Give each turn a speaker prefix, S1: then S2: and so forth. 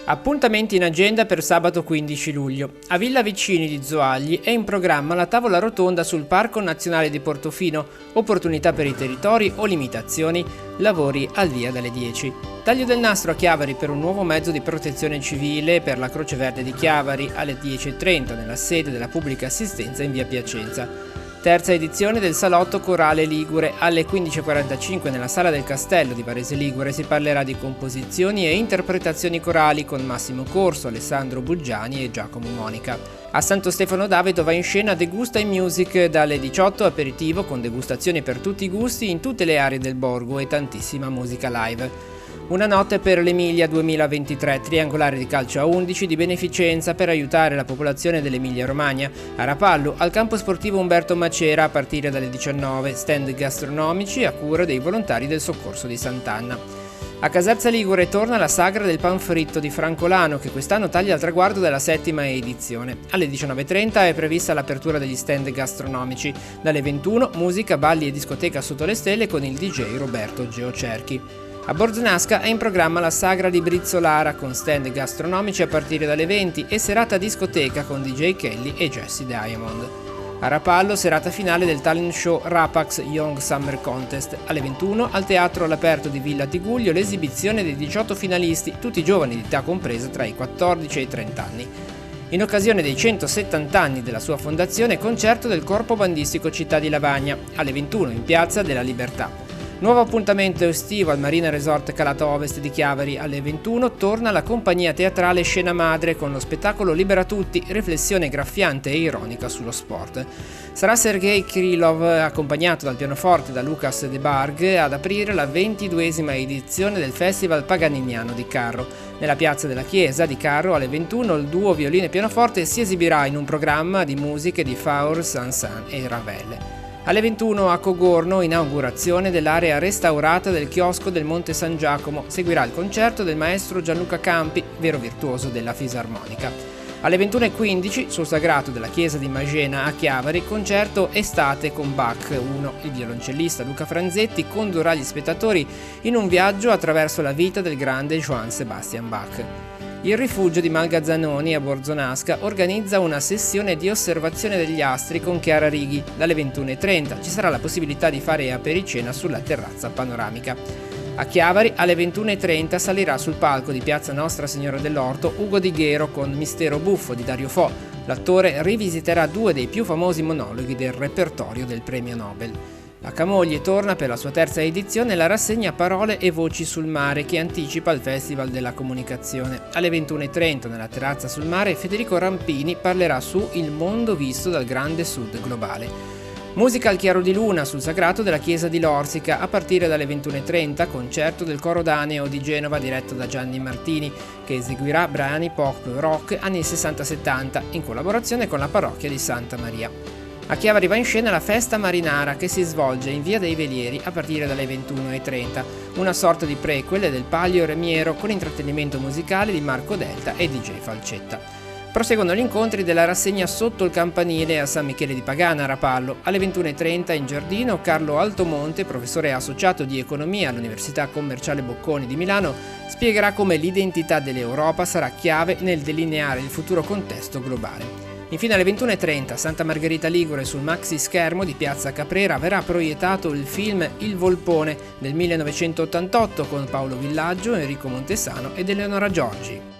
S1: Appuntamenti in agenda per sabato 15 luglio. A Villa Vicini di Zoagli è in programma la tavola rotonda sul Parco Nazionale di Portofino, opportunità per i territori o limitazioni, lavori al via dalle 10. Taglio del nastro a Chiavari per un nuovo mezzo di protezione civile per la Croce Verde di Chiavari alle 10:30 nella sede della pubblica assistenza in via Piacenza. Terza edizione del Salotto Corale Ligure. Alle 15:45 nella Sala del Castello di Varese Ligure si parlerà di composizioni e interpretazioni corali con Massimo Corso, Alessandro Buggiani e Giacomo Monica. A Santo Stefano d'Aveto va in scena Degusta in Music dalle 18, aperitivo con degustazioni per tutti i gusti in tutte le aree del borgo e tantissima musica live. Una notte per l'Emilia 2023, triangolare di calcio a 11 di beneficenza per aiutare la popolazione dell'Emilia-Romagna. A Rapallo, al campo sportivo Umberto Macera a partire dalle 19, stand gastronomici a cura dei volontari del Soccorso di Sant'Anna. A Caserza Ligure torna la sagra del pan fritto di Francolano che quest'anno taglia al traguardo della 7ª edizione. Alle 19:30 è prevista l'apertura degli stand gastronomici. Dalle 21 musica, balli e discoteca sotto le stelle con il DJ Roberto Geocerchi. A Borzenasca è in programma la sagra di Brizzolara con stand gastronomici a partire dalle 20 e serata discoteca con DJ Kelly e Jesse Diamond. A Rapallo serata finale del talent show Rapax Young Summer Contest. Alle 21 al teatro all'aperto di Villa Tigullio l'esibizione dei 18 finalisti, tutti giovani di età compresa tra i 14 e i 30 anni. In occasione dei 170 anni della sua fondazione, concerto del Corpo Bandistico Città di Lavagna. Alle 21 in Piazza della Libertà. Nuovo appuntamento estivo al Marina Resort Calata Ovest di Chiavari. Alle 21 torna la compagnia teatrale Scena Madre con lo spettacolo Libera Tutti, riflessione graffiante e ironica sullo sport. Sarà Sergei Krylov, accompagnato dal pianoforte da Lucas De Barg, ad aprire la 22ª edizione del Festival Paganiniano di Carro. Nella piazza della chiesa di Carro alle 21 il duo violino e pianoforte si esibirà in un programma di musiche di Faur, Sansan e Ravel. Alle 21 a Cogorno, inaugurazione dell'area restaurata del chiosco del Monte San Giacomo. Seguirà il concerto del maestro Gianluca Campi, vero virtuoso della fisarmonica. Alle 21:15, sul sagrato della chiesa di Magena a Chiavari, concerto Estate con Bach 1. Il violoncellista Luca Franzetti condurrà gli spettatori in un viaggio attraverso la vita del grande Johann Sebastian Bach. Il rifugio di Malgazzanoni a Borzenasca organizza una sessione di osservazione degli astri con Chiara Righi. Dalle 21:30 ci sarà la possibilità di fare apericena sulla terrazza panoramica. A Chiavari alle 21:30 salirà sul palco di Piazza Nostra Signora dell'Orto Ugo Di Ghero con Mistero Buffo di Dario Fo. L'attore rivisiterà due dei più famosi monologhi del repertorio del premio Nobel. A Camogli torna per la sua terza edizione la rassegna Parole e Voci sul Mare che anticipa il Festival della Comunicazione. Alle 21:30 nella terrazza sul mare Federico Rampini parlerà su Il mondo visto dal grande sud globale. Musica al chiaro di luna sul sagrato della chiesa di Lorsica a partire dalle 21:30 concerto del coro Daneo di Genova diretto da Gianni Martini che eseguirà brani pop rock anni 60-70 in collaborazione con la parrocchia di Santa Maria. A Chiavari va in scena la festa marinara che si svolge in via dei Velieri a partire dalle 21:30, una sorta di prequel del Palio Remiero con intrattenimento musicale di Marco Delta e DJ Falcetta. Proseguono gli incontri della rassegna Sotto il Campanile a San Michele di Pagana a Rapallo. Alle 21:30 in giardino Carlo Altomonte, professore associato di economia all'Università Commerciale Bocconi di Milano, spiegherà come l'identità dell'Europa sarà chiave nel delineare il futuro contesto globale. Infine alle 21:30 a Santa Margherita Ligure sul maxi schermo di Piazza Caprera verrà proiettato il film Il Volpone del 1988 con Paolo Villaggio, Enrico Montesano ed Eleonora Giorgi.